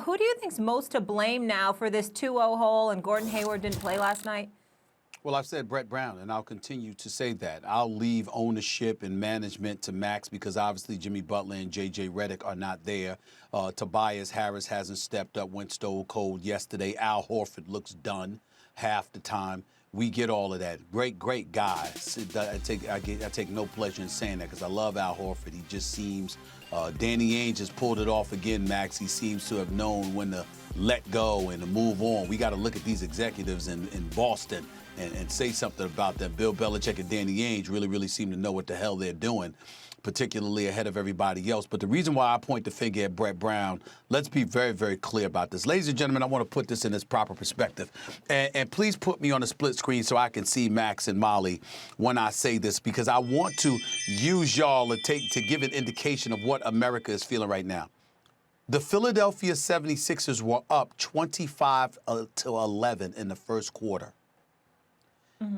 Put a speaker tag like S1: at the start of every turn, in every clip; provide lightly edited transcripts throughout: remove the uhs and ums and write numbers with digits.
S1: who do you think's most to blame now for this 2-0 hole and Gordon Hayward didn't play last night?
S2: Well, I've said Brett Brown, and I'll continue to say that. I'll leave ownership and management to Max because obviously Jimmy Butler and J.J. Redick are not there. Tobias Harris hasn't stepped up, went stone cold yesterday. Al Horford looks done half the time. We get all of that. Great guy. I take no pleasure in saying that because I love Al Horford. He just seems, Danny Ainge has pulled it off again, Max. He seems to have known when to let go and to move on. We got to look at these executives in Boston and say something about them. Bill Belichick and Danny Ainge really seem to know what the hell they're doing, particularly ahead of everybody else. But the reason why I point the finger at Brett Brown, let's be very clear about this. Ladies and gentlemen, I want to put this in its proper perspective. And please put me on a split screen so I can see Max and Molly when I say this, because I want to use y'all to give an indication of what America is feeling right now. The Philadelphia 76ers were up 25-11 in the first quarter.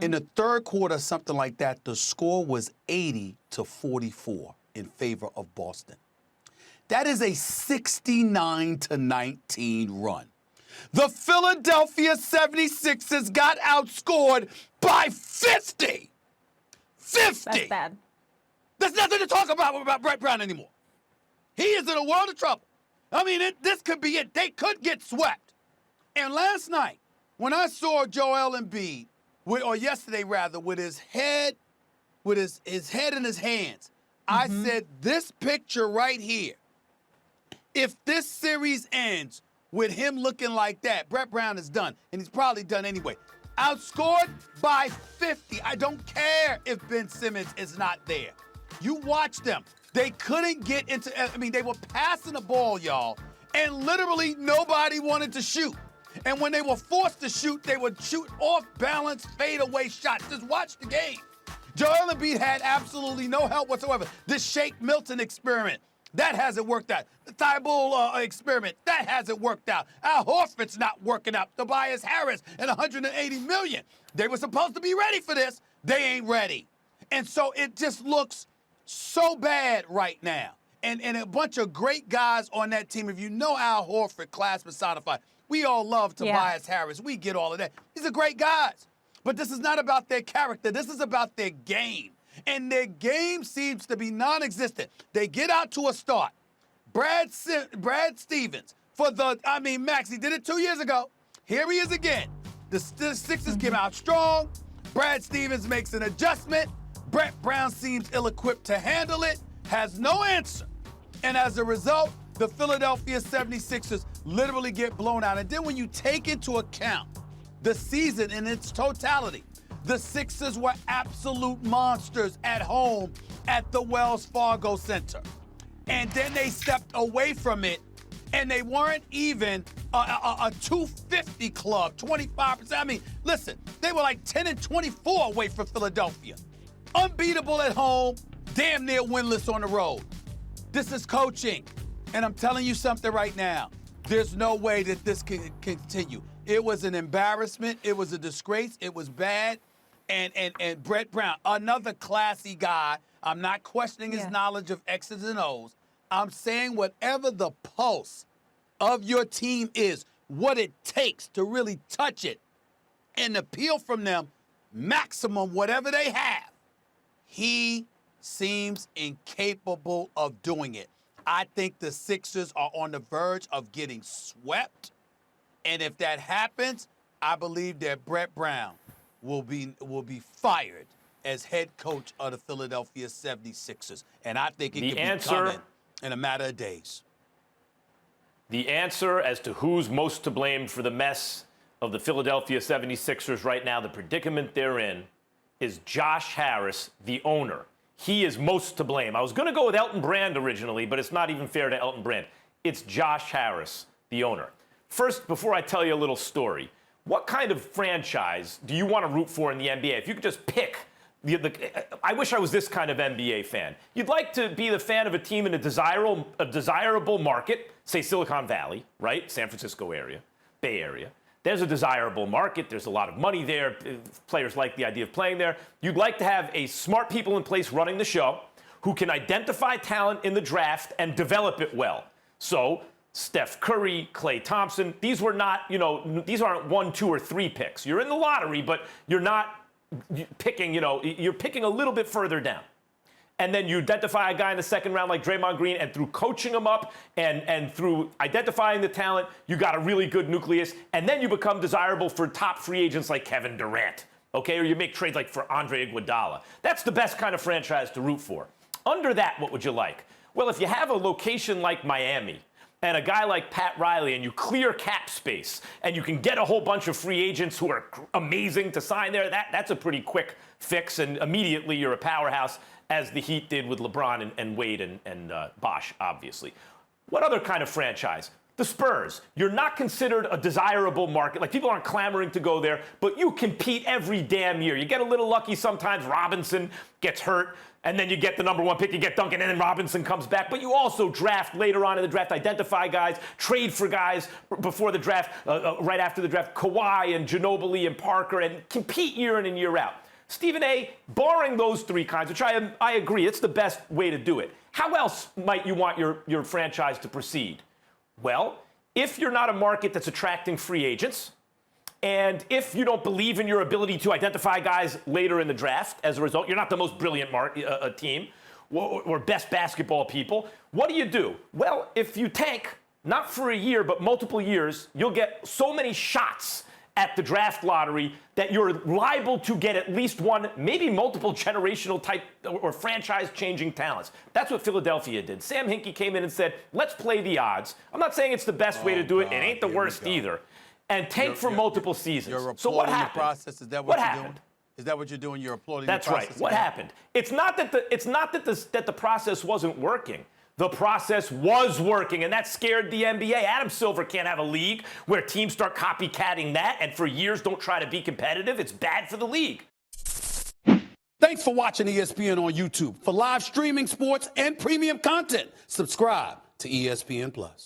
S2: In the third quarter, something like that, the score was 80-44 in favor of Boston. That is a 69-19 run. The Philadelphia 76ers got outscored by 50. 50.
S1: That's bad.
S2: There's nothing to talk about Brett Brown anymore. He is in a world of trouble. I mean, this could be it. They could get swept. And last night, when I saw Joel Embiid, or yesterday rather, with his head in his hands, I said, this picture right here, if this series ends with him looking like that, Brett Brown is done, and he's probably done anyway. Outscored by 50. I don't care if Ben Simmons is not there. You watch them. They couldn't get into, they were passing the ball, y'all, and literally nobody wanted to shoot. And when they were forced to shoot, they would shoot off-balance, fadeaway shots. Just watch the game. Joel Embiid had absolutely no help whatsoever. This Shake Milton experiment, that hasn't worked out. The Thibault experiment, that hasn't worked out. Al Horford's not working out. Tobias Harris and $180 million. They were supposed to be ready for this. They ain't ready. And so it just looks so bad right now. And a bunch of great guys on that team. If you know Al Horford, class personified, we all love Tobias Harris. We get all of that. These are great guys. But this is not about their character. This is about their game. And their game seems to be non-existent. They get out to a start. Brad Stevens, Max, he did it 2 years ago. Here he is again. The Sixers give out strong. Brad Stevens makes an adjustment. Brett Brown seems ill-equipped to handle it, has no answer. And as a result, the Philadelphia 76ers literally get blown out. And then when you take into account the season in its totality, the Sixers were absolute monsters at home at the Wells Fargo Center. And then they stepped away from it, and they weren't even a 250 club, 25%. Listen, they were like 10-24 away from Philadelphia. Unbeatable at home, damn near winless on the road. This is coaching. And I'm telling you something right now. There's no way that this can continue. It was an embarrassment. It was a disgrace. It was bad. And Brett Brown, another classy guy. I'm not questioning his knowledge of X's and O's. I'm saying whatever the pulse of your team is, what it takes to really touch it and appeal from them maximum whatever they have, he seems incapable of doing it. I think the Sixers are on the verge of getting swept. And if that happens, I believe that Brett Brown will be fired as head coach of the Philadelphia 76ers. And I think it could be coming in a matter of days.
S3: The answer as to who's most to blame for the mess of the Philadelphia 76ers right now, the predicament they're in, is Josh Harris, the owner. He is most to blame. I was going to go with Elton Brand originally, but it's not even fair to Elton Brand. It's Josh Harris, the owner. First, before I tell you a little story, what kind of franchise do you want to root for in the NBA? If you could just pick, I wish I was this kind of NBA fan. You'd like to be the fan of a team in a desirable market, say Silicon Valley, right? San Francisco area, Bay Area. There's a desirable market. There's a lot of money there. Players like the idea of playing there. You'd like to have a smart people in place running the show who can identify talent in the draft and develop it well. So Steph Curry, Klay Thompson. These were not, these aren't 1, 2, or 3 picks. You're in the lottery, but you're not picking, you're picking a little bit further down. And then you identify a guy in the second round like Draymond Green, and through coaching him up and through identifying the talent, you got a really good nucleus. And then you become desirable for top free agents like Kevin Durant, okay? Or you make trades like for Andre Iguodala. That's the best kind of franchise to root for. Under that, what would you like? Well, if you have a location like Miami and a guy like Pat Riley, and you clear cap space, and you can get a whole bunch of free agents who are amazing to sign there, that's a pretty quick fix, and immediately you're a powerhouse, as the Heat did with LeBron and Wade and Bosh, obviously. What other kind of franchise? The Spurs. You're not considered a desirable market. Like, people aren't clamoring to go there, but you compete every damn year. You get a little lucky sometimes. Robinson gets hurt, and then you get the number 1 pick. You get Duncan, and then Robinson comes back. But you also draft later on in the draft, identify guys, trade for guys before the draft, right after the draft, Kawhi and Ginobili and Parker, and compete year in and year out. Stephen A., barring those 3 kinds, which I agree, it's the best way to do it. How else might you want your franchise to proceed? Well, if you're not a market that's attracting free agents, and if you don't believe in your ability to identify guys later in the draft, as a result, you're not the most brilliant team or best basketball people, what do? Well, if you tank, not for a year, but multiple years, you'll get so many shots at the draft lottery that you're liable to get at least one, maybe multiple generational type or franchise-changing talents. That's what Philadelphia did. Sam Hinkie came in and said, let's play the odds. I'm not saying it's the best way to do it. It ain't the worst either. And tank for multiple seasons.
S2: You're
S3: So what
S2: applauding
S3: happened?
S2: the process. Is that what you're doing? Is that what you're doing? You're applauding the process?
S3: That's right. What happened? It's not that the process wasn't working. The process was working, and that scared the NBA. Adam Silver can't have a league where teams start copycatting that and for years don't try to be competitive. It's bad for the league.
S2: Thanks for watching ESPN on YouTube. For live streaming sports and premium content, subscribe to ESPN+.